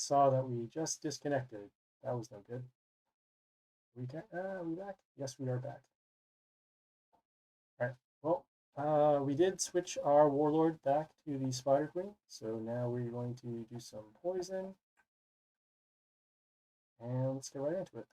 saw that we just disconnected. That was no good. Are we back? Yes, we are back. All right. Well, we did switch our warlord back to the Spider Queen, so now we're going to do some poison, and let's get right into it.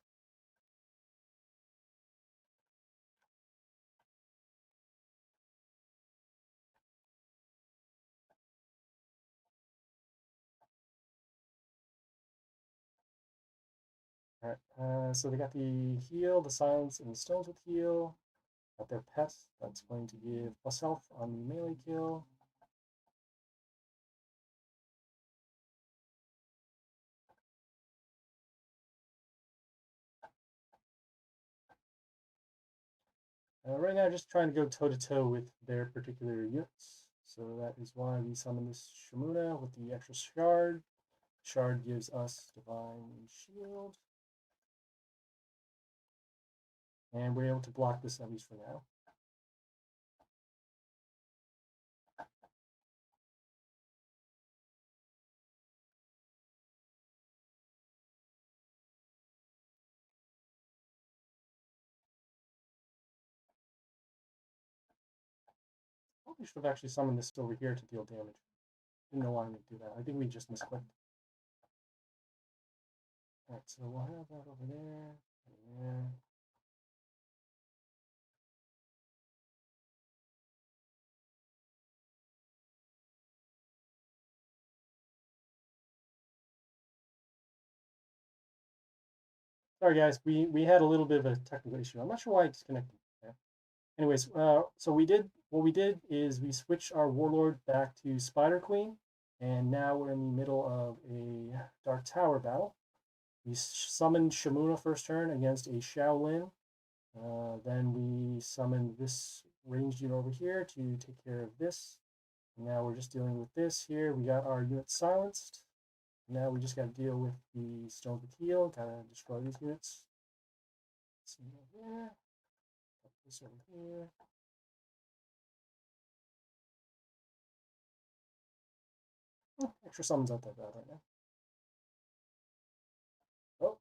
All right. So they got the heal, the silence, and the stones with heal. Got their pet. That's going to give plus health on the melee kill. Right now, just trying to go toe to toe with their particular units. So that is why we summon this Shamuna with the extra shard. Shard gives us Divine Shield. And we're able to block this at least for now. We should have actually summoned this over here to deal damage. Didn't know why I'm going to do that. I think we just misclicked. Alright, so we'll have that over there. And there. Sorry guys, we had a little bit of a technical issue. I'm not sure why I disconnected. Yeah. Anyways, so what we did is we switched our warlord back to Spider Queen, and now we're in the middle of a Dark Tower battle. We summoned Shamuna first turn against a Shaolin. Then we summoned this ranged unit over here to take care of this. Now we're just dealing with this here. We got our unit silenced. Now we just got to deal with the stones with heal. Gotta destroy these units. Let's see over here. Put this over here. Oh, extra summons out that bad right now. Oh,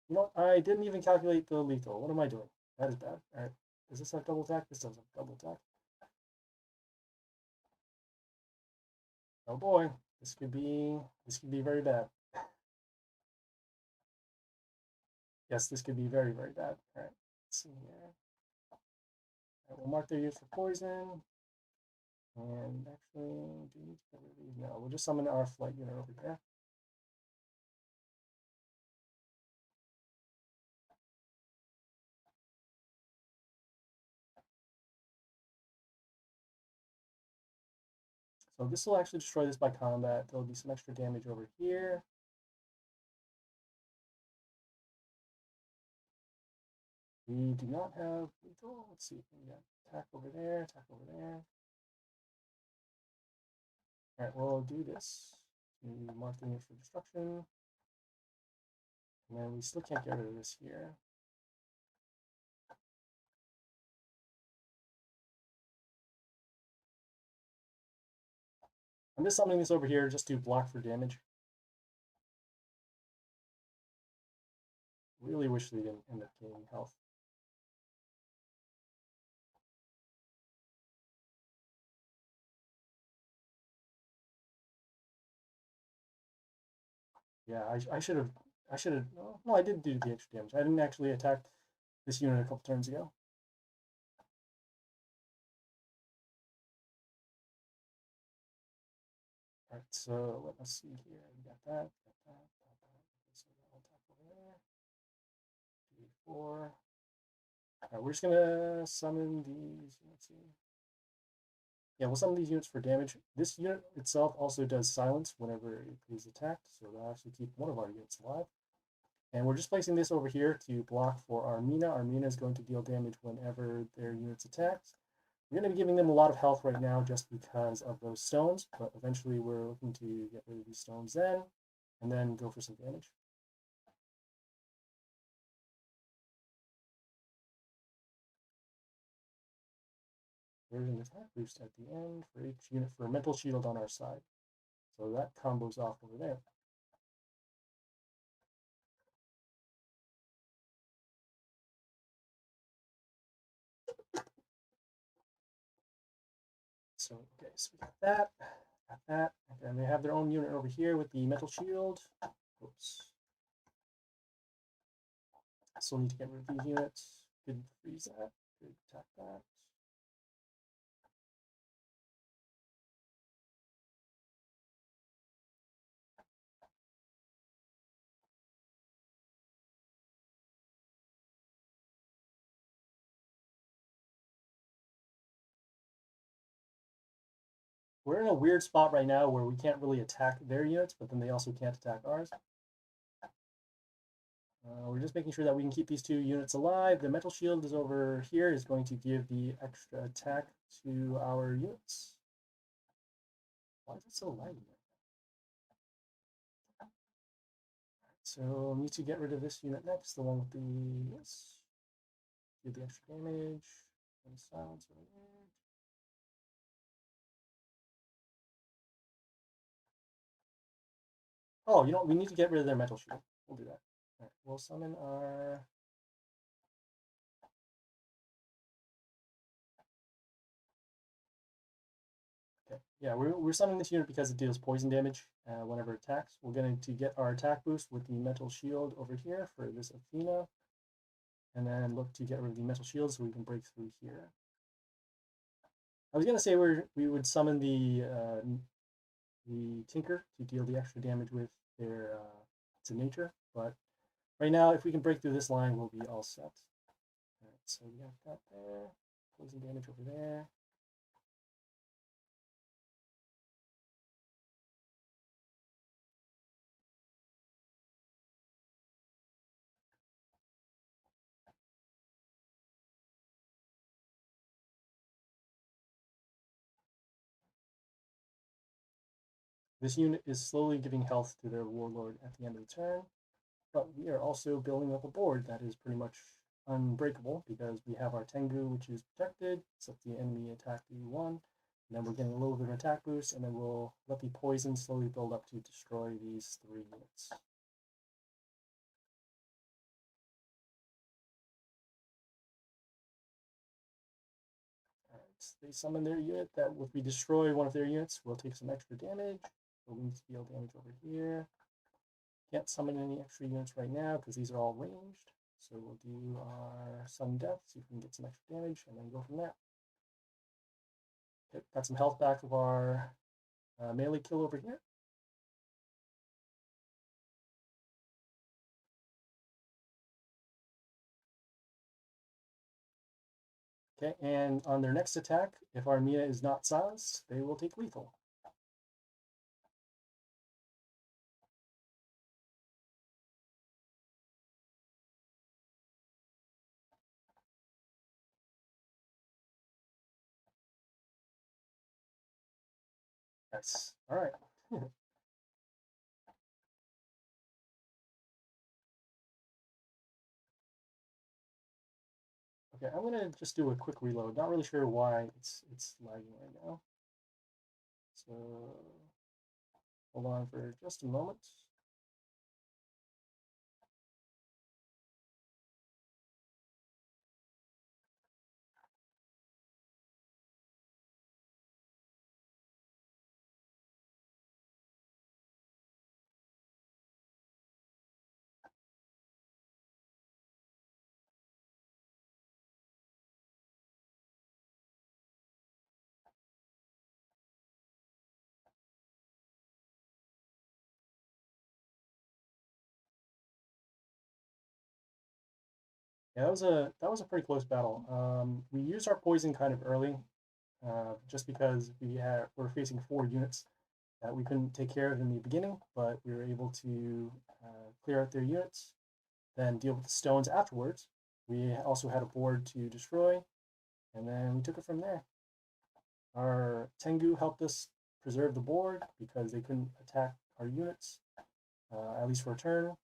you know what? I didn't even calculate the lethal. What am I doing? That is bad. All right. Does this have double attack? This does have double attack. Oh boy, this could be very bad. Yes, this could be very, very bad. All right, let's see here. All right, we'll mark their use for poison. And actually, do we need to get rid of these? No, we'll just summon our flight unit over there. So this will actually destroy this by combat. There'll be some extra damage over here. We do not have lethal. Let's see. We got attack over there, attack over there. All right, we'll do this. We mark the unit for destruction. And then we still can't get rid of this here. I'm just summoning this over here just to block for damage. Really wish they didn't end up gaining health. Yeah, I should have. No, I did do the extra damage. I didn't actually attack this unit a couple turns ago. All right, so let us see here. We got that, got that, got that. Okay, so we'll attack over there. 2, 4. All right, we're just gonna summon these. Let's see. Yeah, we'll summon these units for damage. This unit itself also does silence whenever it is attacked, so that'll actually keep one of our units alive. And we're just placing this over here to block for our Mina. Our Mina is going to deal damage whenever their unit's attacked. We're going to be giving them a lot of health right now just because of those stones, but eventually we're looking to get rid of these stones then, and then go for some damage. There's an attack boost at the end for each unit for a mental shield on our side. So that combos off over there. So, okay, so we got that, and they have their own unit over here with the metal shield. Oops. Still need to get rid of these units. Good freeze that. Good attack that. We're in a weird spot right now where we can't really attack their units, but then they also can't attack ours. We're just making sure that we can keep these two units alive. The metal shield is over here, is going to give the extra attack to our units. Why is it so laggy? So need to get rid of this unit next, the one with the, yes, do the extra damage, and silence over there. Oh, you know what? We need to get rid of their metal shield. We'll do that. All right, we'll summon our. Okay, yeah, we're summoning this unit because it deals poison damage whenever it attacks. We're going to get our attack boost with the metal shield over here for this Athena, and then look to get rid of the metal shield so we can break through here. I was going to say we would summon the Tinker to deal the extra damage with their nature, but right now, if we can break through this line, we'll be all set. All right, so we got that there. Poison damage over there. This unit is slowly giving health to their warlord at the end of the turn, but we are also building up a board that is pretty much unbreakable because we have our Tengu, which is protected, except the enemy attack D1, and then we're getting a little bit of an attack boost, and then we'll let the poison slowly build up to destroy these 3 units. Alright, they summon their unit that if we destroy one of their units, we'll take some extra damage. So we need to deal damage over here. Can't summon any extra units right now because these are all ranged. So we'll do our sudden death, see if we can get some extra damage, and then go from there. Okay, got some health back of our melee kill over here. Okay, and on their next attack, if our Mia is not silenced, they will take lethal. Nice. All right. Okay, I'm gonna just do a quick reload. Not really sure why it's lagging right now. So hold on for just a moment. Yeah, that was a pretty close battle. We used our poison kind of early, just because we're facing 4 units that we couldn't take care of in the beginning, but we were able to clear out their units, then deal with the stones afterwards. We also had a board to destroy, and then we took it from there. Our Tengu helped us preserve the board because they couldn't attack our units, at least for a turn.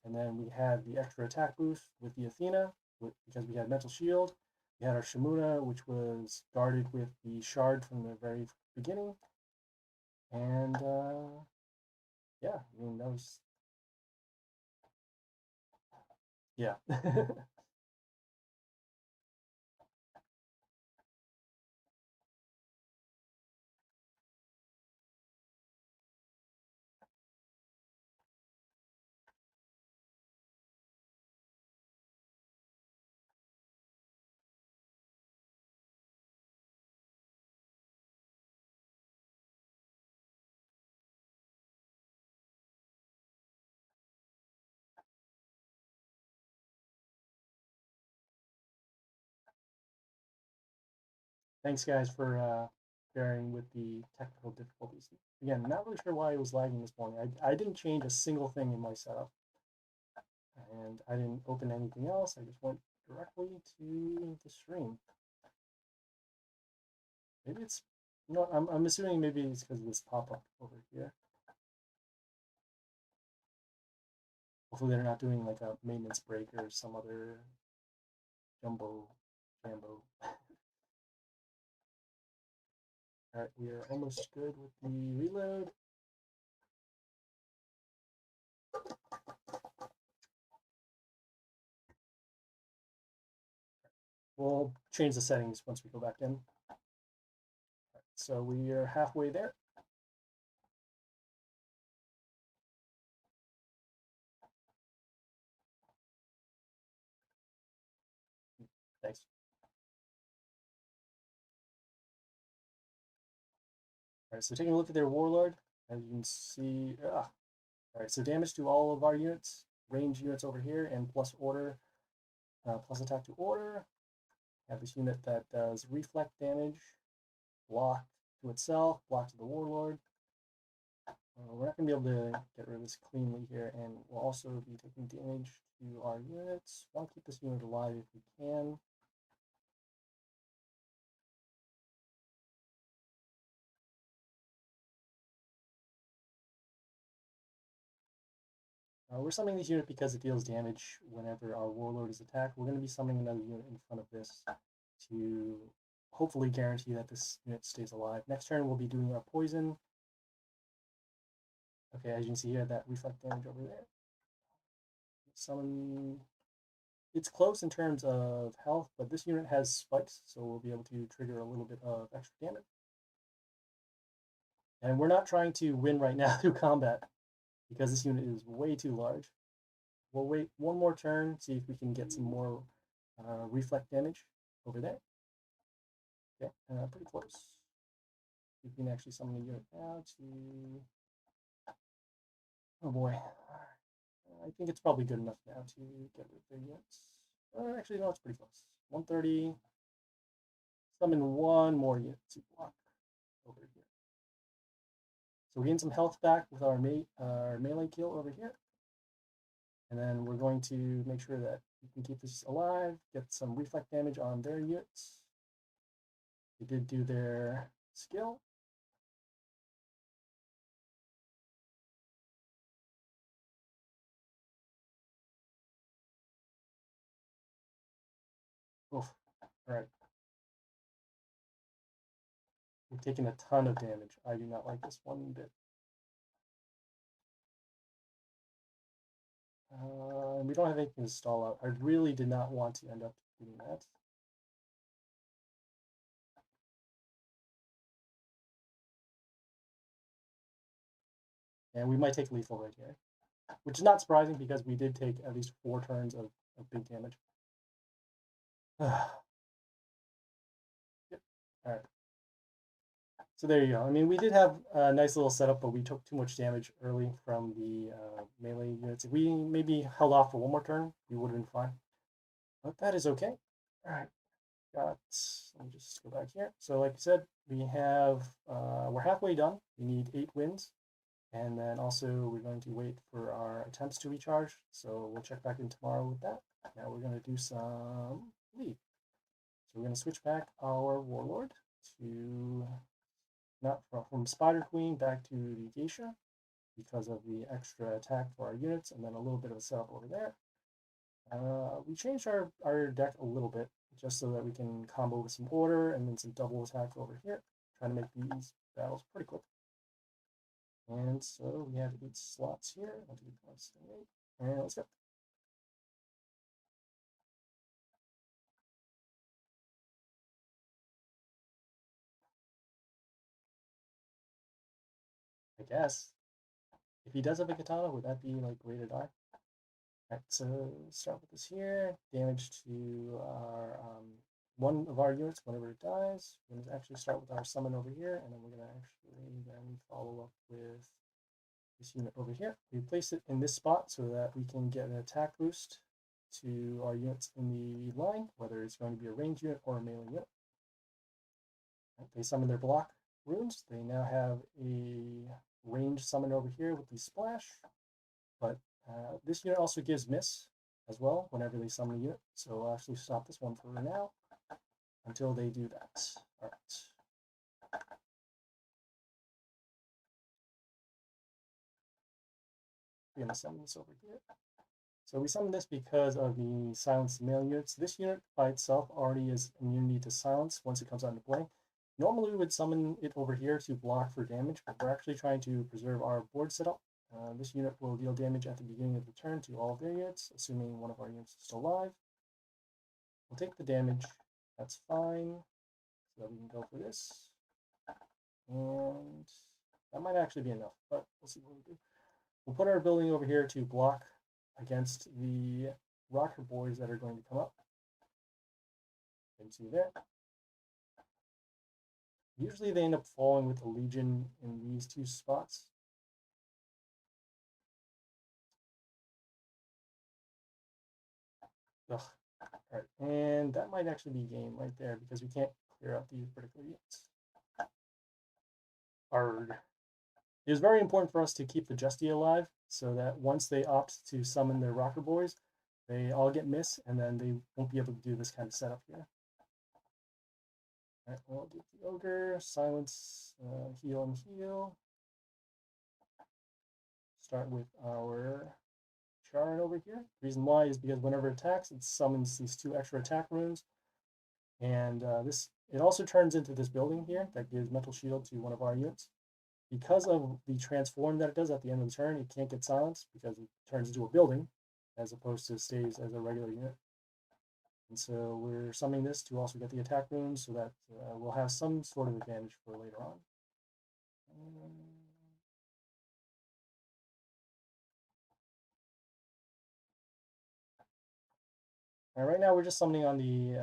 And then we had the extra attack boost with the Athena because we had Mental Shield. We had our Shimuna, which was guarded with the shard from the very beginning. And yeah, I mean, that was. Yeah. thanks guys for bearing with the technical difficulties. Again, not really sure why it was lagging this morning. I didn't change a single thing in my setup, and I didn't open anything else. I just went directly to the stream. Maybe it's, you know, I'm assuming maybe it's because of this pop-up over here. Hopefully they're not doing like a maintenance break or some other jambo. All right, we are almost good with the reload. We'll change the settings once we go back in. Right, so we are halfway there. Thanks. All right, so taking a look at their warlord, as you can see, all right, so damage to all of our units, range units over here, and plus order, plus attack to order. Have this unit that does reflect damage, block to itself, block to the warlord. We're not going to be able to get rid of this cleanly here, and we'll also be taking damage to our units. Want to keep this unit alive if we can. We're summoning this unit because it deals damage whenever our warlord is attacked. We're going to be summoning another unit in front of this to hopefully guarantee that this unit stays alive. Next turn, we'll be doing our poison. Okay, as you can see here, that reflect damage over there. Summon. It's close in terms of health, but this unit has spikes, so we'll be able to trigger a little bit of extra damage. And we're not trying to win right now through combat because this unit is way too large. We'll wait one more turn, see if we can get some more reflect damage over there. Okay, pretty close. We can actually summon a unit now to... Oh boy. I think it's probably good enough now to get rid of the units. Actually, no, it's pretty close. 130. Summon one more unit to block over here. So we gain some health back with our melee kill over here. And then we're going to make sure that we can keep this alive, get some reflect damage on their units. They did do their skill. Oof. All right. We've taken a ton of damage. I do not like this one bit. We don't have anything to stall out. I really did not want to end up doing that. And we might take lethal right here, which is not surprising because we did take at least 4 turns of big damage. Yep. All right. So there you go. I mean, we did have a nice little setup, but we took too much damage early from the melee units. If we maybe held off for one more turn, we would have been fine. But that is okay. All right. Let me just go back here. So like I said, we have, we're halfway done. We need 8 wins. And then also we're going to wait for our attempts to recharge. So we'll check back in tomorrow with that. Now we're going to do some lead. So we're going to switch back our warlord to, not from Spider Queen back to the Geisha because of the extra attack for our units, and then a little bit of a setup over there. We changed our deck a little bit just so that we can combo with some order and then some double attack over here, trying to make these battles pretty quick. And so we have 8 slots here. 1, 2, 3, 4, 5, 6, 7, 8. And let's go. I guess. If he does have a katana, would that be like rated R? Alright, so start with this here. Damage to our one of our units whenever it dies. We're going to actually start with our summon over here, and then we're going to actually then follow up with this unit over here. We place it in this spot so that we can get an attack boost to our units in the line, whether it's going to be a ranged unit or a melee unit. they summon their block runes. They now have a range summon over here with the splash, but this unit also gives miss as well whenever they summon a unit. So I'll actually stop this one for now until they do that. All right. We're gonna summon this over here. So we summon this because of the silence male units. This unit by itself already is immunity to silence once it comes out into play. Normally we would summon it over here to block for damage, but we're actually trying to preserve our board setup. This unit will deal damage at the beginning of the turn to all of their units, assuming one of our units is still alive. We'll take the damage, that's fine, so that we can go for this. And that might actually be enough, but we'll see what we do. We'll put our building over here to block against the rocker boys that are going to come up into there. Usually they end up falling with the Legion in these two spots. Ugh. All right, and that might actually be game right there because we can't clear out these particular units. Arg. It is very important for us to keep the Justy alive so that once they opt to summon their rocker boys, they all get miss and then they won't be able to do this kind of setup here. All right, we'll do the ogre, silence, heal and heal. Start with our Charon over here. The reason why is because whenever it attacks, it summons these 2 extra attack runes. And it also turns into this building here that gives mental shield to one of our units. Because of the transform that it does at the end of the turn, it can't get silenced because it turns into a building as opposed to stays as a regular unit. And so we're summoning this to also get the attack runes so that we'll have some sort of advantage for later on. And right now we're just summoning on the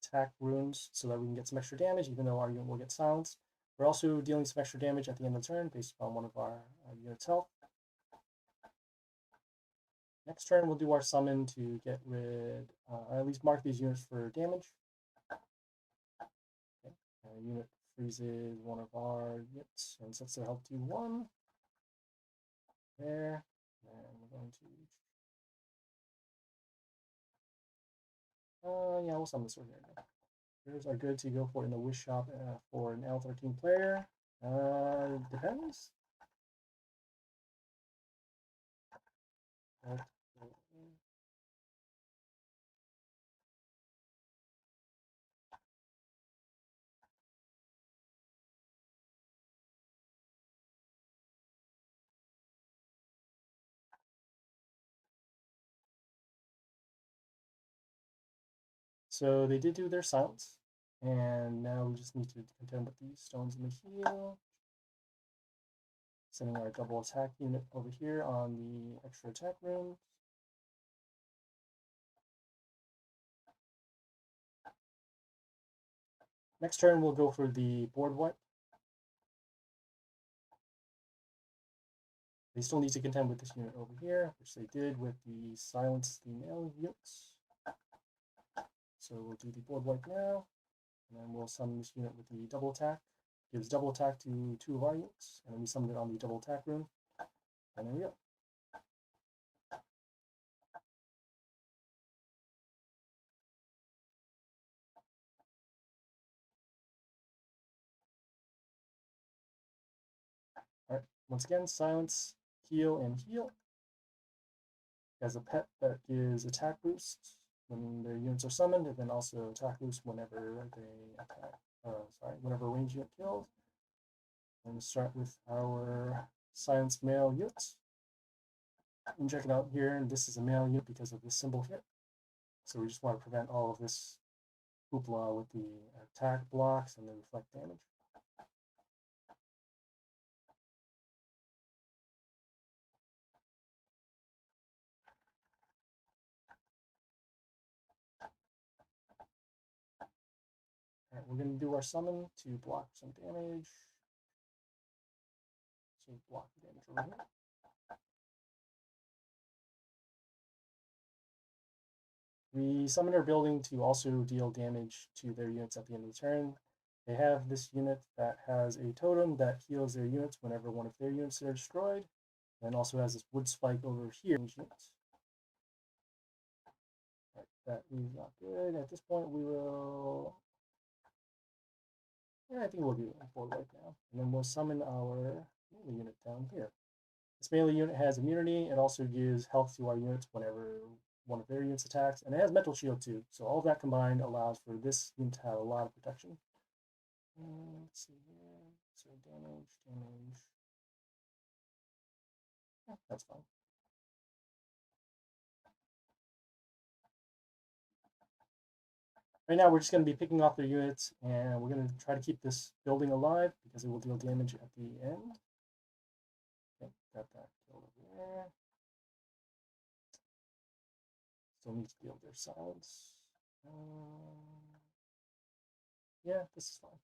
attack runes so that we can get some extra damage, even though our unit will get silenced. We're also dealing some extra damage at the end of the turn based upon one of our units' health. Next turn we'll do our summon to get rid, or at least mark these units for damage. Okay. Unit freezes one of our units and sets their health to 1. There. And we're going to yeah, we'll summon this over here. Here's are good to go for in the wish shop for an L13 player. Depends. So they did do their silence, and now we just need to contend with these stones in the heel. Sending our double attack unit over here on the extra attack room. Next turn we'll go for the board wipe. They still need to contend with this unit over here, which they did with the silence the male units. So we'll do the board wipe now, and then we'll summon this unit with the double attack. Gives double attack to 2 of our units, and then we summon it on the double attack room. And there we go. All right, once again, silence, heal, and heal. As a pet that gives attack boost when their units are summoned, and then also attack boost whenever they attack. Whenever a range unit kills. And start with our silence male units. And check it out here, and this is a male unit because of this symbol here. So we just want to prevent all of this hoopla with the attack blocks and the reflect damage. All right, we're going to do our summon to block some damage. So block the damage over here. We summon our building to also deal damage to their units at the end of the turn. They have this unit that has a totem that heals their units whenever one of their units are destroyed, and also has this wood spike over here. Right, that is not good. At this point, we will. Yeah, I think we'll do a board right now, and then we'll summon our melee unit down here. This melee unit has immunity. It also gives health to our units whenever one of their units attacks, and it has mental shield too. So all of that combined allows for this unit to have a lot of protection. Let's see here. So damage. Yeah, that's fine. Right now, we're just going to be picking off their units, and we're going to try to keep this building alive because it will deal damage at the end. Okay, got that killed over there. Still need to build their silence. Yeah, this is fine.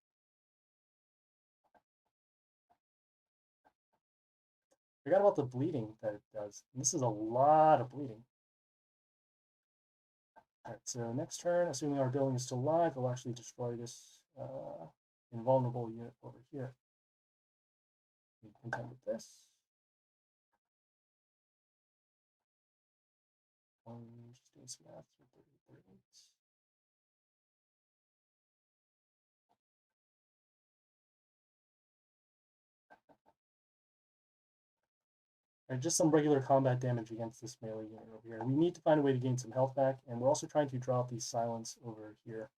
Forgot about the bleeding that it does. And this is a lot of bleeding. Alright, so next turn, assuming our building is still alive, we'll actually destroy this invulnerable unit over here. We contend with this. Just doing some math. 38. Just some regular combat damage against this melee unit over here. We need to find a way to gain some health back, and we're also trying to drop these silence over here,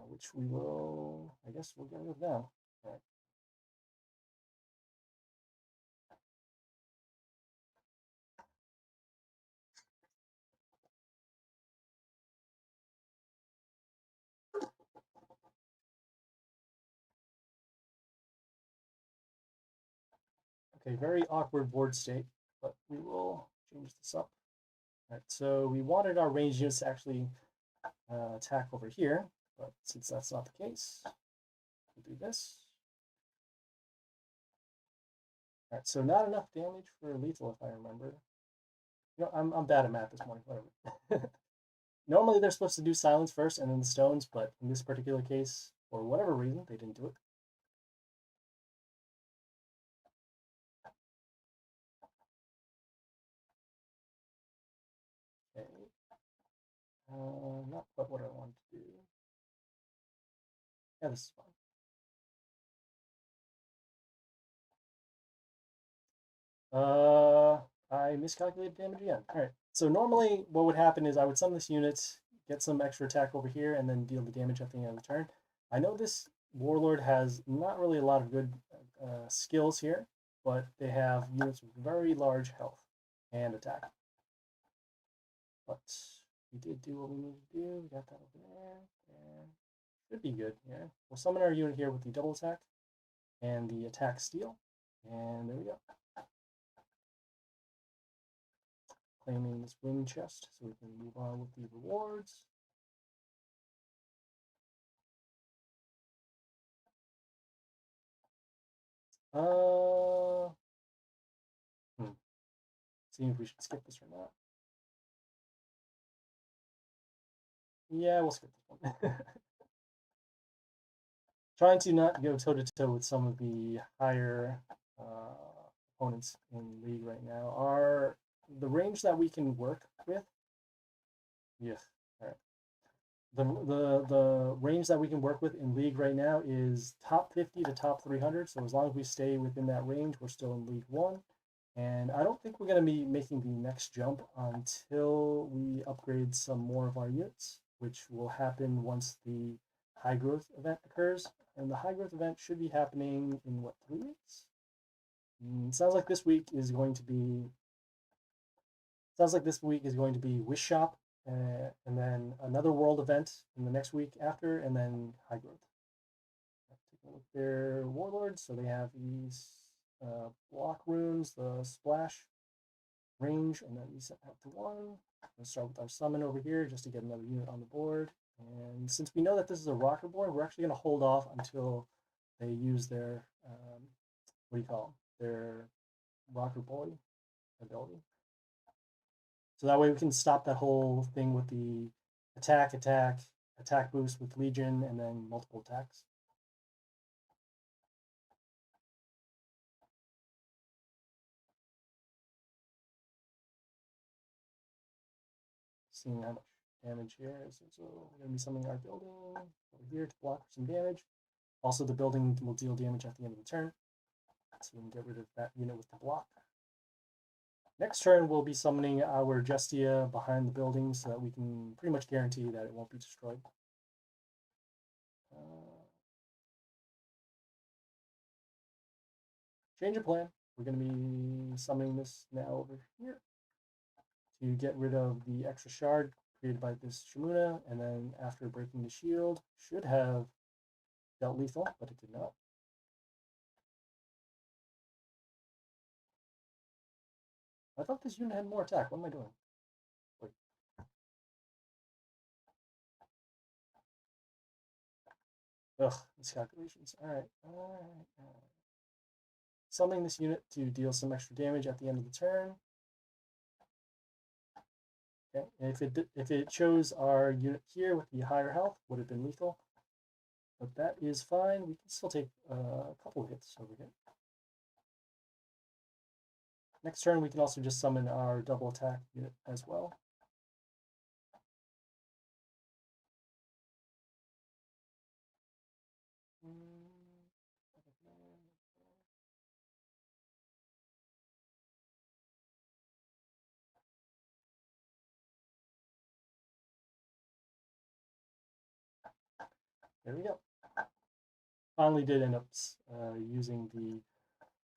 which we will, I guess we'll get rid of now. All right. Okay, very awkward board state, but we will change this up. All right, so we wanted our ranged units to actually attack over here, but since that's not the case, we'll do this. All right, so not enough damage for lethal, if I remember. You know, I'm bad at math this morning, whatever. Normally they're supposed to do silence first and then the stones, but in this particular case, for whatever reason, they didn't do it. Okay. Not quite what I wanted to do. Yeah, this is fine. I miscalculated damage again. All right. So normally what would happen is I would summon this unit, get some extra attack over here, and then deal the damage at the end of the turn. I know this warlord has not really a lot of good skills here, but they have units with very large health and attack. But we did do what we needed to do. We got that over there. And should be good here. We'll summon our unit here with the double attack and the attack steal. And there we go. Claiming this wing chest so we can move on with the rewards. Seeing if we should skip this or not. Yeah, we'll skip this one. Trying to not go toe to toe with some of the higher opponents in League right now. Are the range that we can work with? Yeah. All right. The range that we can work with in League right now is top 50 to top 300. So as long as we stay within that range, we're still in League 1. And I don't think we're going to be making the next jump until we upgrade some more of our units, which will happen once the high growth event occurs. And the high growth event should be happening in what, 3 weeks? Sounds like this week is going to be Wish Shop, and then another world event in the next week after, and then high growth. Take a look at their warlords. So they have these block runes, the splash range, and then we set that to 1. Let's start with our summon over here just to get another unit on the board. And since we know that this is a rocker board, we're actually going to hold off until they use their their rocker boy ability. So that way we can stop that whole thing with the attack, attack boost with Legion and then multiple attacks. Seeing how much damage here. So we're going to be summoning our building over here to block some damage. Also, the building will deal damage at the end of the turn, so we can get rid of that unit with the block. Next turn, we'll be summoning our Justia behind the building so that we can pretty much guarantee that it won't be destroyed. Change of plan. We're going to be summoning this now over here to get rid of the extra shard created by this Shamuna, and then after breaking the shield, should have dealt lethal, but it did not. I thought this unit had more attack. What am I doing? Wait. Ugh, miscalculations. Alright. Summoning this unit to deal some extra damage at the end of the turn. Okay, and if it chose our unit here with the higher health, would have been lethal. But that is fine. We can still take a couple hits over here. Next turn, we can also just summon our double attack unit as well. There we go. Finally did end up using the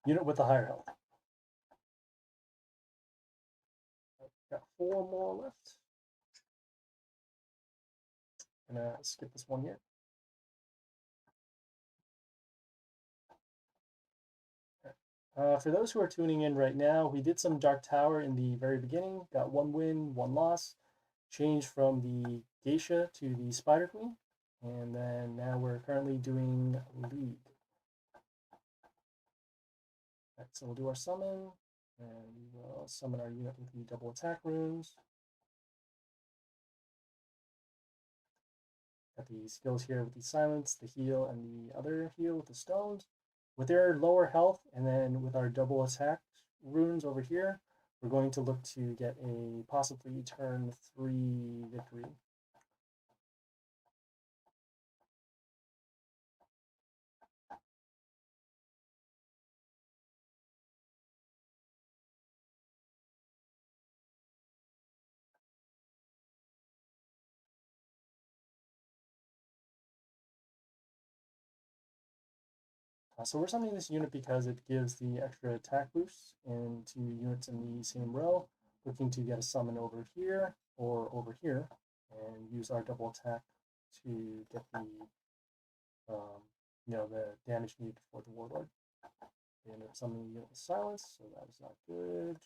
unit with the higher health. Got 4 more left. I'm gonna skip this one here. For those who are tuning in right now, we did some Dark Tower in the very beginning. Got 1 win, 1 loss. Changed from the Geisha to the Spider Queen. And then now we're currently doing League. Right, so we'll do our summon. And we will summon our unit with the double attack runes. Got the skills here with the silence, the heal, and the other heal with the stones. With their lower health, and then with our double attack runes over here, we're going to look to get a possibly turn 3 victory. So we're summoning this unit because it gives the extra attack boost into units in the same row, looking to get a summon over here or over here, and use our double attack to get the the damage needed for the warlord. They ended up summoning the unit with silence, so that is not good.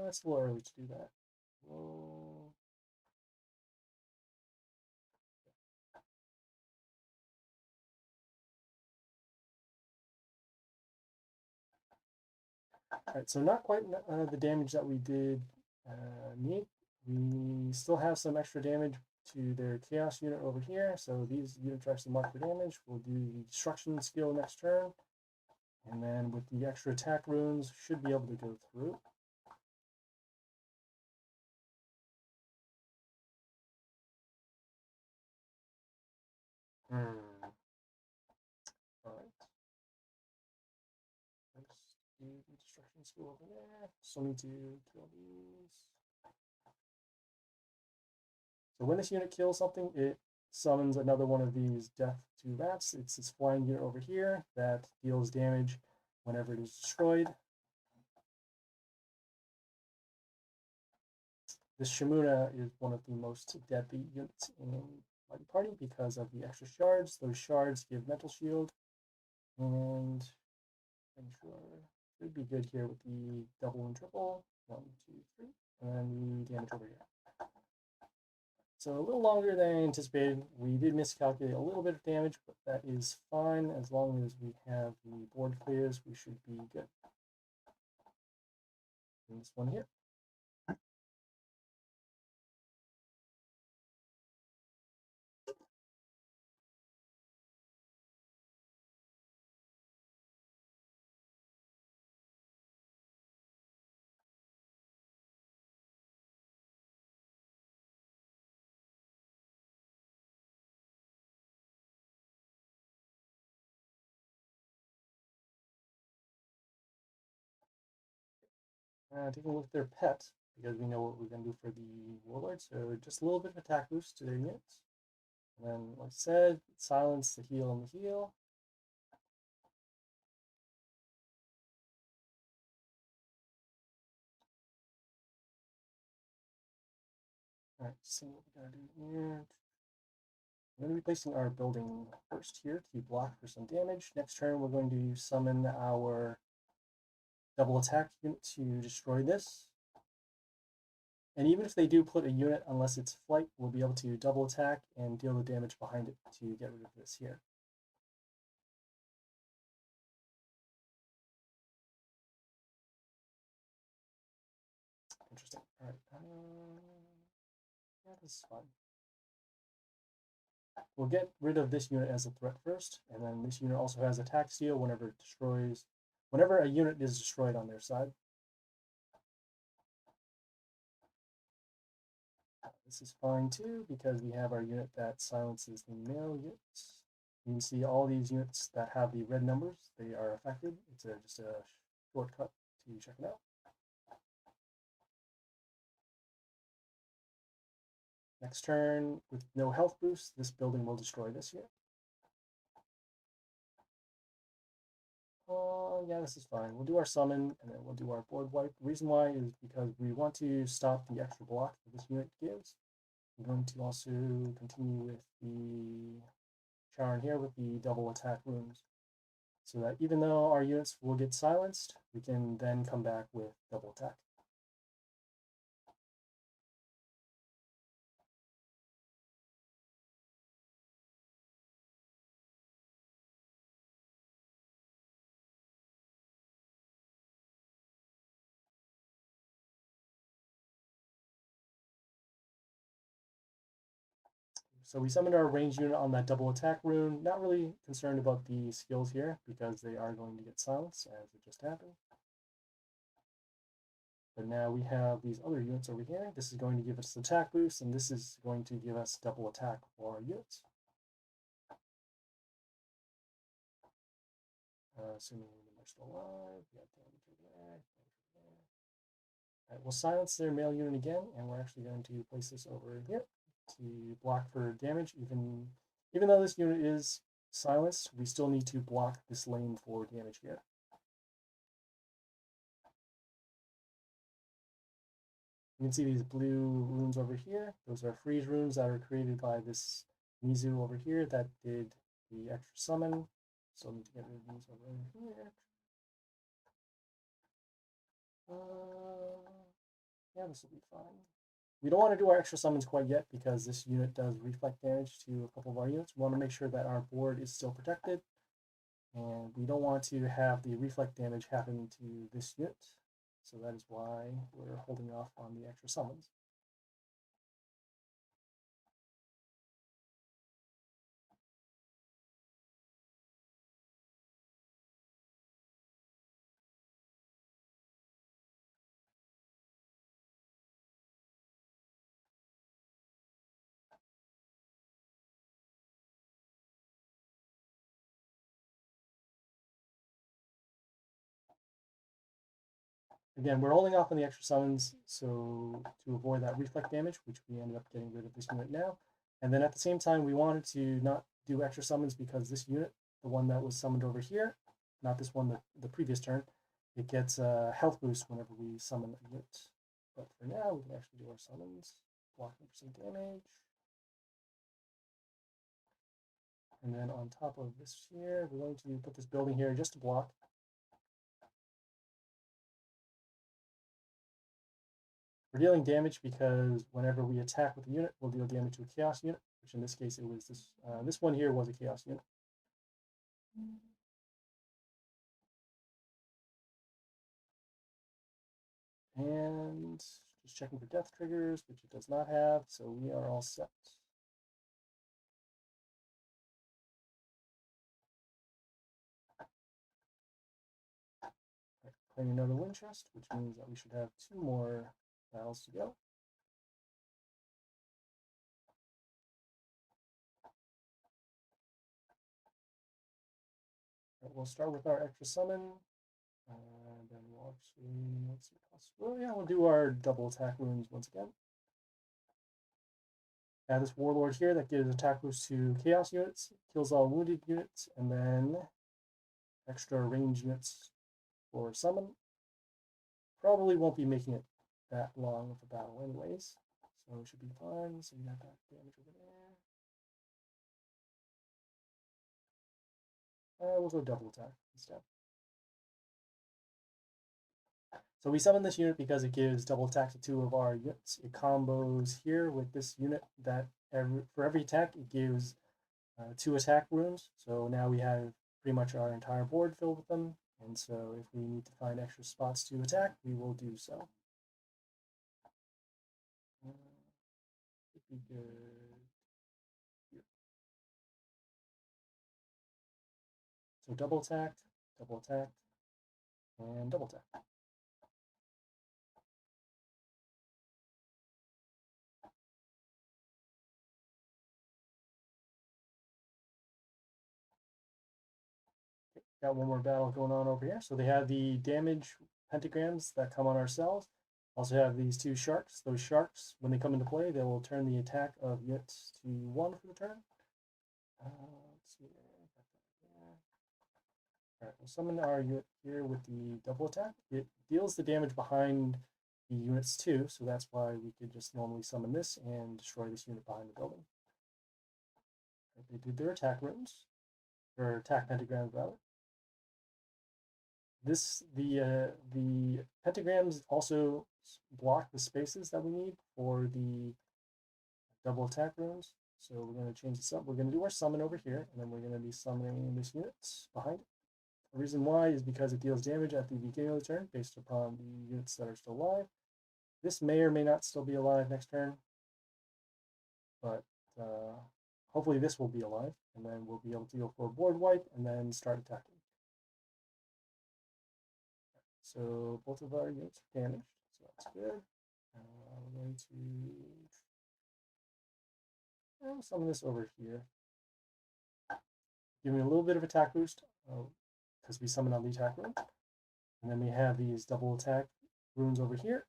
It's a little early to do that. Whoa. Alright, so not quite the damage that we did need. We still have some extra damage to their chaos unit over here, so these units are actually marked for damage. We'll do the destruction skill next turn, and then with the extra attack runes, should be able to go through. Alright. The destruction skill over there. Still need to kill these. So when this unit kills something, it summons another one of these death to rats. It's this flying unit over here that deals damage whenever it is destroyed. This Shamuna is one of the most deadly units in my party because of the extra shards. Those shards give mental shield, and I'm sure should be good here with the double and triple. 1, 2, 3, and the damage over here. So a little longer than anticipated. We did miscalculate a little bit of damage, but that is fine. As long as we have the board clears, we should be good. And this one here. taking a look at their pet, because we know what we're going to do for the warlord. So just a little bit of attack boost to their units. And then, like I said, silence the heal and the heal. Alright, see what we gotta do here. We're going to be placing our building first here to block for some damage. Next turn, we're going to summon our double attack unit to destroy this. And even if they do put a unit, unless it's flight, we'll be able to double attack and deal the damage behind it to get rid of this here. Interesting. All right. Yeah, this is fun. We'll get rid of this unit as a threat first, and then this unit also has attack steal whenever it destroys, whenever a unit is destroyed on their side. This is fine too, because we have our unit that silences the male units. You can see all these units that have the red numbers, they are affected. It's just a shortcut to check it out. Next turn, with no health boost, this building will destroy this unit. Yeah, this is fine. We'll do our summon, and then we'll do our board wipe. The reason why is because we want to stop the extra block that this unit gives. I'm going to also continue with the Charon here with the double attack runes, so that even though our units will get silenced, we can then come back with double attack. So we summoned our ranged unit on that double attack rune. Not really concerned about the skills here because they are going to get silenced as it just happened. But now we have these other units over here. This is going to give us attack boost, and this is going to give us double attack for our units. Assuming they're still alive, we got damage over there, damage over there. All right, we'll silence their male unit again, and we're actually going to place this over here to block for damage. Even though this unit is silenced, we still need to block this lane for damage here. You can see these blue runes over here. Those are freeze runes that are created by this Mizu over here that did the extra summon. So I need to get rid of these over here. Yeah, this will be fine. We don't want to do our extra summons quite yet because this unit does reflect damage to a couple of our units. We want to make sure that our board is still protected, and we don't want to have the reflect damage happen to this unit. So that is why we're holding off on the extra summons. Again, we're holding off on the extra summons so to avoid that reflect damage, which we ended up getting rid of this unit now. And then at the same time, we wanted to not do extra summons because this unit, the one that was summoned over here, not this one, the previous turn, it gets a health boost whenever we summon a unit. But for now, we can actually do our summons, blocking for some damage. And then on top of this here, we're going to put this building here just to block. We're dealing damage because whenever we attack with a unit, we'll deal damage to a chaos unit, which in this case it was this. This one here was a chaos unit. And just checking for death triggers, which it does not have, so we are all set. Claim another wind chest, which means that we should have 2 more battles to go. Right, we'll start with our extra summon, and then we'll Actually, let's see. Well, yeah, we'll do our double attack runes once again. Add this warlord here that gives attack boost to chaos units, kills all wounded units, and then extra range units for summon. Probably won't be making it that long of a battle anyways, so it should be fine. So we got that damage over there. We'll go double attack instead. So we summon this unit because it gives double attack to 2 of our units. It combos here with this unit that for every attack it gives 2 attack runes. So now we have pretty much our entire board filled with them. And so if we need to find extra spots to attack, we will do so. Should be good. Here. So double attacked, and double attack. Got one more battle going on over here. So they have the damage pentagrams that come on our cells. Also have these 2 sharks. Those sharks, when they come into play, they will turn the attack of units to 1 for the turn. Let's see. Alright, we'll summon our unit here with the double attack. It deals the damage behind the units too, so that's why we could just normally summon this and destroy this unit behind the building. Right, they did their attack runes, or attack pentagrams rather. The pentagrams also block the spaces that we need for the double attack runes. So we're going to change this up. We're going to do our summon over here, and then we're going to be summoning this unit behind it. The reason why is because it deals damage at the beginning of the turn based upon the units that are still alive. This may or may not still be alive next turn, but hopefully this will be alive, and then we'll be able to go for a board wipe and then start attacking. So both of our units are damaged, so that's good. We're going to summon this over here. Give me a little bit of attack boost because we summon on the attack rune. And then we have these double attack runes over here.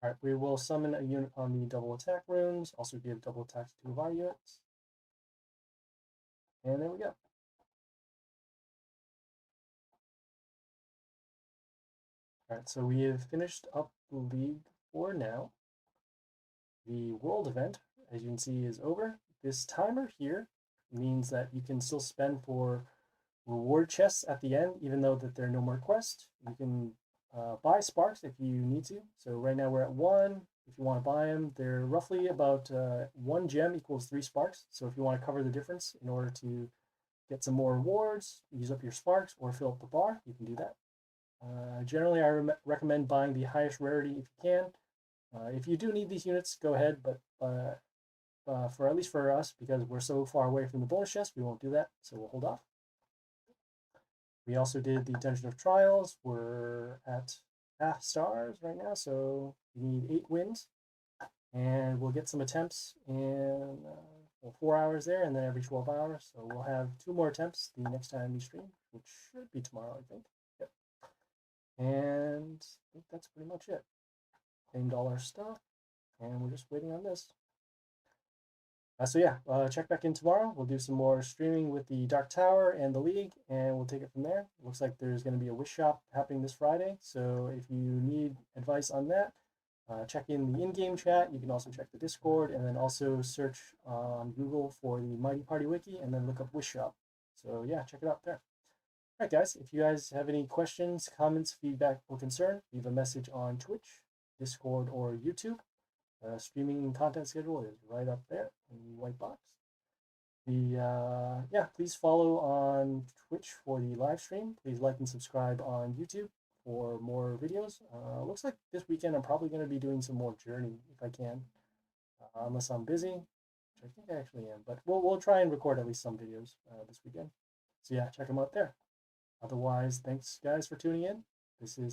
Alright, we will summon a unit on the double attack runes, also give double attack to 2 of our units. And there we go. Alright, so we have finished up the league for now. The world event, as you can see, is over. This timer here means that you can still spend for reward chests at the end, even though that there are no more quests. You can buy sparks if you need to. So right now we're at 1. If you want to buy them, they're roughly about 1 gem equals 3 sparks. So if you want to cover the difference in order to get some more rewards, use up your sparks, or fill up the bar, you can do that. Generally, I recommend buying the highest rarity if you can. If you do need these units, go ahead, but for at least for us, because we're so far away from the bonus chest, we won't do that, so we'll hold off. We also did the Dungeon of Trials. We're at half stars right now, so we need 8 wins, and we'll get some attempts in 4 hours there, and then every 12 hours. So we'll have 2 more attempts the next time we stream, which should be tomorrow, I think. Yep. And I think that's pretty much it. Claimed all our stuff, and we're just waiting on this. So yeah, check back in tomorrow. We'll do some more streaming with the Dark Tower and the League, and we'll take it from there. Looks like there's going to be a wish shop happening this Friday, so if you need advice on that, check in the in-game chat. You can also check the Discord, and then also search on Google for the Mighty Party Wiki, and then look up wish shop. So yeah, check it out there. All right, guys, if you guys have any questions, comments, feedback, or concern, leave a message on Twitch, Discord, or YouTube. Streaming content schedule is right up there in the white box. Yeah, please follow on Twitch for the live stream. Please like and subscribe on YouTube for more videos. Looks like this weekend I'm probably going to be doing some more Journey if I can, unless I'm busy, which I think I actually am. But we'll try and record at least some videos this weekend. So yeah, check them out there. Otherwise, thanks guys for tuning in. This is